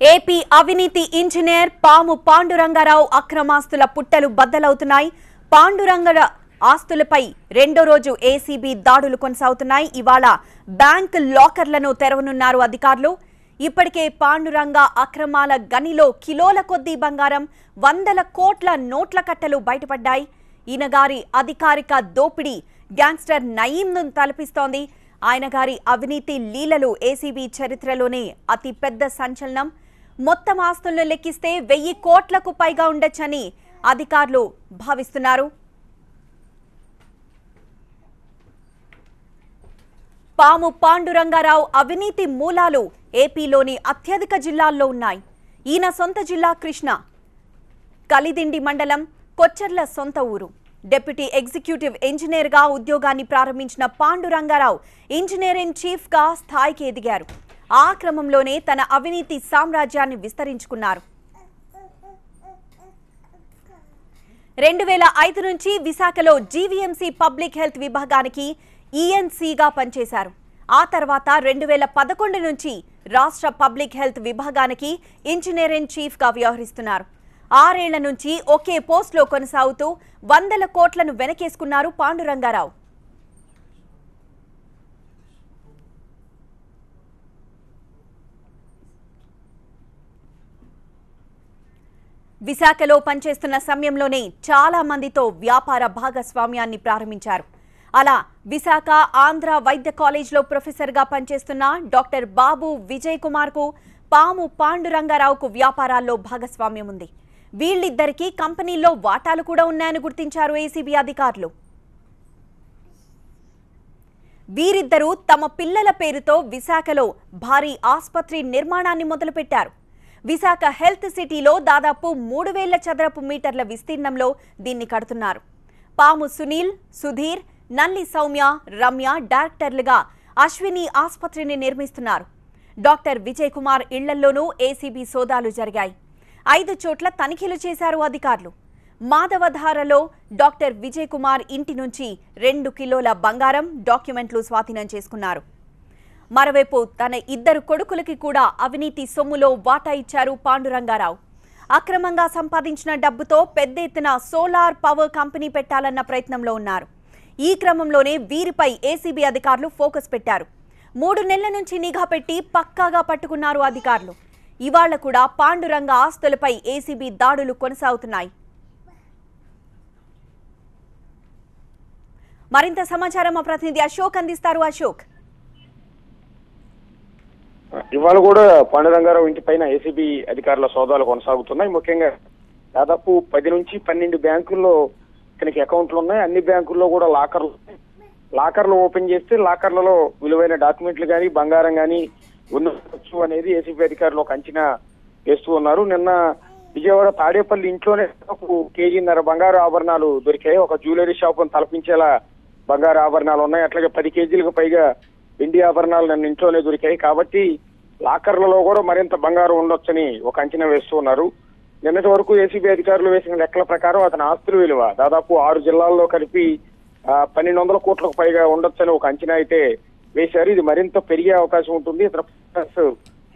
AP అవినీతి engineer పాము పాండురంగారావు అక్రమాస్తుల పుట్టలు బద్దలవుతున్నాయి. పాండురంగ ఆస్తులపై రెండో రోజు ఏసీబీ దాడులు కొనసాగుతున్నాయి. ఇవాళ బ్యాంక్ లాకర్లను తెరవనున్నారు అధికారులు. ఇప్పటికే పాండురంగ అక్రమాల గనిలో కిలోల కొద్దీ బంగారం, వందల కోట్ల నోట్ల కట్టలు బయటపడ్డాయి. ఈయన గారి అధికారిక దోపిడీ గ్యాంగ్స్టర్ నయీంను తలపిస్తోంది. ఆయన గారి అవినీతి లీలలు ఏసీబీ చరిత్రలోనే అతి పెద్ద సంచలనం. మొత్తం ఆస్తులను లెక్కిస్తే 1000 కోట్లకు పైగా ఉండొచ్చని అధికారులు భావిస్తున్నారు. పాము పాండురంగారావు అవినీతి మూలాలు ఏపీలోని అత్యధిక జిల్లాల్లో ఉన్నాయి. ఈయన సొంత జిల్లా కృష్ణ, కలిదిండి మండలం, కొచ్చర్ల సొంత ఊరు. డిప్యూటీ ఎగ్జిక్యూటివ్ ఇంజనీర్గా ఉద్యోగాన్ని ప్రారంభించిన పాండురంగారావు ఇంజనీర్ ఇన్ చీఫ్గా స్థాయికి ఎదిగారు. ఆ క్రమంలోనే తన అవినీతి సామ్రాజ్యాన్ని విస్తరించుకున్నారు. 2005 నుంచి విశాఖలో జీవీఎంసీ పబ్లిక్ హెల్త్ విభాగానికి ఈఎన్సీగా పనిచేశారు. ఆ తర్వాత 2011 నుంచి రాష్ట్ర పబ్లిక్ హెల్త్ విభాగానికి ఇంజనీర్ ఇన్ చీఫ్గా వ్యవహరిస్తున్నారు. 6 ఏళ్ల నుంచి ఒకే పోస్టులో కొనసాగుతూ వందల కోట్లను వెనకేసుకున్నారు పాండురంగారావు. విశాఖలో పనిచేస్తున్న సమయంలోనే చాలా మందితో వ్యాపార భాగస్వామ్యాన్ని ప్రారంభించారు. అలా విశాఖ ఆంధ్ర వైద్య కాలేజ్లో ప్రొఫెసర్గా పనిచేస్తున్న డాక్టర్ బాబు విజయ్ కుమార్కు పాము పాండురంగారావుకు వ్యాపారాల్లో భాగస్వామ్యం ఉంది. వీళ్ళిద్దరికీ కంపెనీల్లో వాటాలు కూడా ఉన్నాయని గుర్తించారు ఏసీబీ అధికారులు. వీరిద్దరూ తమ పిల్లల పేరుతో విశాఖలో భారీ ఆసుపత్రి నిర్మాణాన్ని మొదలుపెట్టారు. విశాఖ హెల్త్ సిటీలో దాదాపు 3000 చదరపు మీటర్ల విస్తీర్ణంలో దీన్ని కడుతున్నారు. పాము సునీల్, సుధీర్, నల్లి సౌమ్య, రమ్య డైరెక్టర్లుగా అశ్విని ఆసుపత్రిని నిర్మిస్తున్నారు. డాక్టర్ విజయ్ కుమార్ ఇళ్లలోనూ ఏసీబీ సోదాలు జరిగాయి. 5 చోట్ల తనిఖీలు చేశారు అధికారులు. మాధవధారలో డాక్టర్ విజయ్ కుమార్ ఇంటి నుంచి 2 కిలోల బంగారం, డాక్యుమెంట్లు స్వాధీనం చేసుకున్నారు. మరోవైపు తన 2 కొడుకులకి కూడా అవినీతి సొమ్ములో వాటా ఇచ్చారు పాండురంగారావు. అక్రమంగా సంపాదించిన డబ్బుతో పెద్ద ఎత్తున సోలార్ పవర్ కంపెనీ పెట్టాలన్న ప్రయత్నంలో ఉన్నారు. ఈ క్రమంలోనే వీరిపై ఏసీబీ అధికారులు ఫోకస్ పెట్టారు. 3 నెలల నుంచి నిఘా పెట్టి పక్కాగా పట్టుకున్నారు అధికారులు. ఇవాళ కూడా పాండురంగ ఆస్తులపై ఏసీబీ దాడులు కొనసాగుతున్నాయి. మరింత సమాచారం మా ప్రతినిధి అశోక్ అందిస్తారు. అశోక్, ఇవాళ కూడా పాండురంగారావు ఇంటి పైన ఏసీబీ అధికారుల సోదాలు కొనసాగుతున్నాయి. ముఖ్యంగా దాదాపు 10 నుంచి 12 బ్యాంకుల్లో ఇతనికి అకౌంట్లు ఉన్నాయి. అన్ని బ్యాంకుల్లో కూడా లాకర్లు ఓపెన్ చేస్తే లాకర్లలో విలువైన డాక్యుమెంట్లు కానీ బంగారం కానీ ఉండవచ్చు అనేది ఏసీబీ అధికారులు ఒక అంచనా వేస్తూ ఉన్నారు. నిన్న విజయవాడ తాడేపల్లి ఇంట్లోనే 1.5 కేజీన్నర బంగారు ఆభరణాలు దొరికాయి. ఒక జ్యువెలరీ షాప్ తలపించేలా బంగారు ఆభరణాలు ఉన్నాయి. అట్లాగే 10 కేజీలకు పైగా వెండి ఆభరణాలు నిన్న ఇంట్లోనే దొరికాయి. కాబట్టి లాకర్లలో కూడా మరింత బంగారం ఉండొచ్చని ఒక అంచనా వేస్తూ ఉన్నారు. నిన్నటి వరకు ఏసీబీ అధికారులు వేసిన లెక్కల ప్రకారం అతని ఆస్తుల విలువ దాదాపు 6 జిల్లాల్లో కలిపి 1200 కోట్లకు పైగా ఉండొచ్చని ఒక అంచనా అయితే వేశారు. ఇది మరింత పెరిగే అవకాశం ఉంటుంది. ఇతర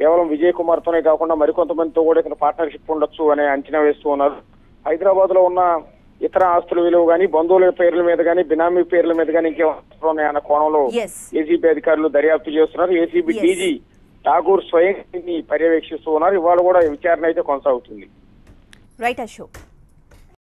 కేవలం విజయ్ కుమార్ తోనే కాకుండా మరికొంతమందితో కూడా ఇతర పార్ట్నర్షిప్ ఉండొచ్చు అనే అంచనా వేస్తూ ఉన్నారు. హైదరాబాద్ లో ఉన్న ఇతర ఆస్తుల విలువ కానీ, బంధువుల పేర్ల మీద కానీ, బినామీ పేర్ల మీద కానీ ఇంకేమో ఉన్నాయన్న కోణంలో ఏసీబీ అధికారులు దర్యాప్తు చేస్తున్నారు. ఏసీబీ డీజీ ఠాగూర్ స్వయం పర్యవేక్షిస్తూ ఉన్నారు. ఇవాళ కూడా విచారణ అయితే కొనసాగుతుంది. రైట్ అశోక్.